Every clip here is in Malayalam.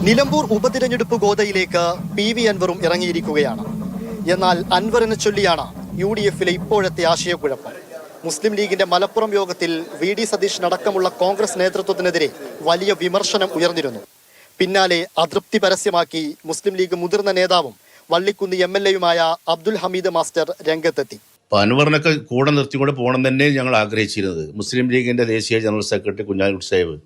നിലമ്പൂർ ഉപതിരഞ്ഞെടുപ്പ് ഗോതയിലേക്ക് PV അൻവറും ഇറങ്ങിയിരിക്കുകയാണ്. എന്നാൽ അൻവറിനെ ചൊല്ലിയാണ് UDF-ലെ ഇപ്പോഴത്തെ ആശയക്കുഴപ്പം. മുസ്ലിം ലീഗിന്റെ മലപ്പുറം യോഗത്തിൽ VD സതീശനടക്കമുള്ള കോൺഗ്രസ് നേതൃത്വത്തിനെതിരെ വലിയ വിമർശനം ഉയർന്നിരുന്നു. പിന്നാലെ അതൃപ്തി പരസ്യമാക്കി മുസ്ലിം ലീഗ് മുതിർന്ന നേതാവും വള്ളിക്കുന്ന് MLA-യുമായ അബ്ദുൽ ഹമീദ് മാസ്റ്റർ രംഗത്തെത്തി. അൻവറിനൊക്കെ കൂടെ നിർത്തിക്കൊണ്ട് പോകണം തന്നെ ഞങ്ങൾ ആഗ്രഹിച്ചിരുന്നത്. മുസ്ലിം ലീഗിന്റെ ദേശീയ ജനറൽ സെക്രട്ടറി കുഞ്ഞാലിക്കുട്ടി സാഹിബ്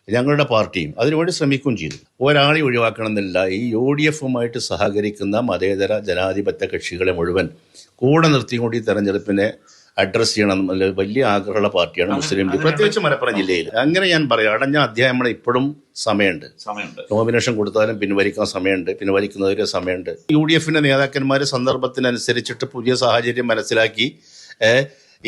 ഞങ്ങളുടെ പാർട്ടിയും അതിനുവേണ്ടി ശ്രമിക്കുകയും ചെയ്തു. ഒരാളെ ഒഴിവാക്കണമെന്നില്ല. ഈ UDF-ഉമായിട്ട് സഹകരിക്കുന്ന മതേതര ജനാധിപത്യ കക്ഷികളെ മുഴുവൻ കൂടെ നിർത്തിക്കൊണ്ട് ഈ തെരഞ്ഞെടുപ്പിനെ അഡ്രസ് ചെയ്യണം വലിയ ആഗ്രഹമുള്ള പാർട്ടിയാണ് മുസ്ലിം ലീഗ്, പ്രത്യേകിച്ച് മലപ്പുറം ജില്ലയിൽ. അങ്ങനെ ഞാൻ പറയാം, അടഞ്ഞ അധ്യായം ഇപ്പോഴും സമയമുണ്ട്. നോമിനേഷൻ കൊടുത്താലും പിൻവലിക്കാൻ സമയമുണ്ട്, പിൻവലിക്കുന്നതിന് സമയമുണ്ട്. UDF-ന്റെ നേതാക്കന്മാർ സന്ദർഭത്തിനനുസരിച്ചിട്ട് പുതിയ സാഹചര്യം മനസ്സിലാക്കി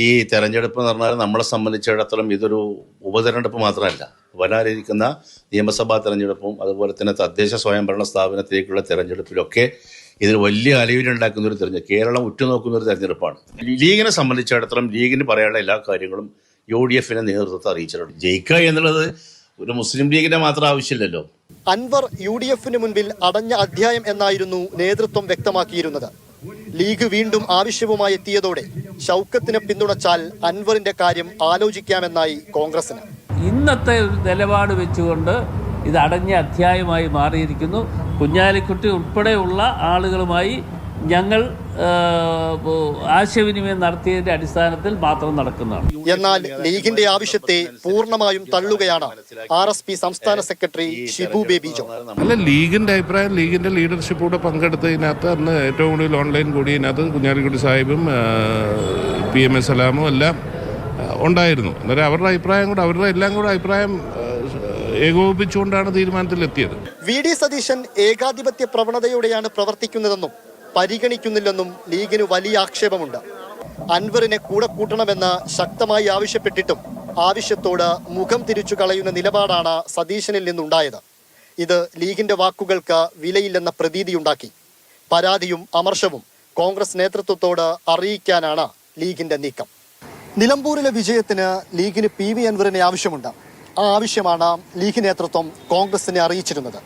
ഈ തെരഞ്ഞെടുപ്പ് എന്ന് പറഞ്ഞാൽ നമ്മളെ സംബന്ധിച്ചിടത്തോളം ഇതൊരു ഉപതെരഞ്ഞെടുപ്പ് മാത്രമല്ല, വരാനിരിക്കുന്ന നിയമസഭാ തെരഞ്ഞെടുപ്പും അതുപോലെ തന്നെ തദ്ദേശ സ്വയംഭരണ സ്ഥാപനത്തിലേക്കുള്ള തെരഞ്ഞെടുപ്പിലൊക്കെ ഇതിൽ വലിയ അലവിലുണ്ടാക്കുന്ന ഒരു തെരഞ്ഞെടുപ്പ്, കേരളം ഉറ്റുനോക്കുന്ന ഒരു തെരഞ്ഞെടുപ്പാണ്. ലീഗിനെ സംബന്ധിച്ചിടത്തോളം ലീഗിന് പറയാനുള്ള എല്ലാ കാര്യങ്ങളും UDF-നെ നേതൃത്വത്തെ അറിയിച്ചിട്ടുണ്ട്. ജയിക്കുക എന്നുള്ളത് ഒരു മുസ്ലിം ലീഗിന്റെ മാത്രം ആവശ്യമില്ലല്ലോ. അൻവർ UDF-ന് മുൻപിൽ അടഞ്ഞ അധ്യായം എന്നായിരുന്നു നേതൃത്വം വ്യക്തമാക്കിയിരുന്നത്. ലീഗ് വീണ്ടും ആവശ്യവുമായി എത്തിയതോടെ ഷൗക്കത്തിനെ പിന്തുണച്ചാൽ അൻവറിന്റെ കാര്യം ആലോചിക്കാമെന്നായി കോൺഗ്രസിന്. ഇന്നത്തെ ഒരു നിലപാട് വെച്ചുകൊണ്ട് ഇത് അടഞ്ഞ അധ്യായമായി മാറിയിരിക്കുന്നു. കുഞ്ഞാലിക്കുട്ടി ഉൾപ്പെടെയുള്ള ആളുകളുമായി ഞങ്ങൾ ആശയവിനിമയം നടത്തിയതിന്റെ അടിസ്ഥാനത്തിൽ മാത്രം നടക്കുന്നതാണ്. എന്നാൽ ലീഗിന്റെ ആവശ്യത്തെ പൂർണ്ണമായും തള്ളുകയാണ് RSP സംസ്ഥാന സെക്രട്ടറി ഷിബു ബേബി ജോൺ. അല്ല, ലീഗിന്റെ അഭിപ്രായം, ലീഗിന്റെ ലീഡർഷിപ്പ് കൂടെ പങ്കെടുത്തതിനകത്ത് അന്ന് ഏറ്റവും കൂടുതൽ ഓൺലൈൻ കൂടിയതിനകത്ത് കുഞ്ഞാലിക്കുട്ടി സാഹിബും PM സലാമും എല്ലാം ഉണ്ടായിരുന്നു. അന്നേരം അവരുടെ അഭിപ്രായം കൂടെ, അവരുടെ എല്ലാം കൂടെ അഭിപ്രായം ഏകോപിപ്പിച്ചുകൊണ്ടാണ് തീരുമാനത്തിലെത്തിയത്. VD സതീശൻ ഏകാധിപത്യ പ്രവണതയോടെയാണ് പ്രവർത്തിക്കുന്നതെന്നും പരിഗണിക്കുന്നില്ലെന്നും ലീഗിന് വലിയ ആക്ഷേപമുണ്ട്. അൻവറിനെ കൂടെ കൂട്ടണമെന്ന് ശക്തമായി ആവശ്യപ്പെട്ടിട്ടും ആവശ്യത്തോട് മുഖം തിരിച്ചു കളയുന്ന നിലപാടാണ് സതീശനിൽ നിന്നുണ്ടായത്. ഇത് ലീഗിന്റെ വാക്കുകൾക്ക് വിലയില്ലെന്ന പ്രതീതിയുണ്ടാക്കി. പരാതിയും അമർഷവും കോൺഗ്രസ് നേതൃത്വത്തോട് അറിയിക്കാനാണ് ലീഗിന്റെ നീക്കം. നിലമ്പൂരിലെ വിജയത്തിന് ലീഗിന് PV അൻവറിനെ ആവശ്യമുണ്ട്. ആ ആവശ്യമാണ് ലീഗ് നേതൃത്വം കോൺഗ്രസിനെ അറിയിച്ചിരുന്നത്.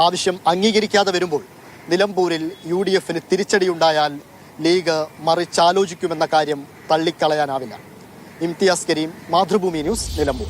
ആവശ്യം അംഗീകരിക്കാതെ വരുമ്പോൾ നിലമ്പൂരിൽ UDF-ന് തിരിച്ചടിയുണ്ടായാൽ ലീഗ് മറിച്ചാലോചിക്കുമെന്ന കാര്യം തള്ളിക്കളയാനാവില്ല. ഇംതിയാസ് കരീം, മാതൃഭൂമി ന്യൂസ്, നിലമ്പൂർ.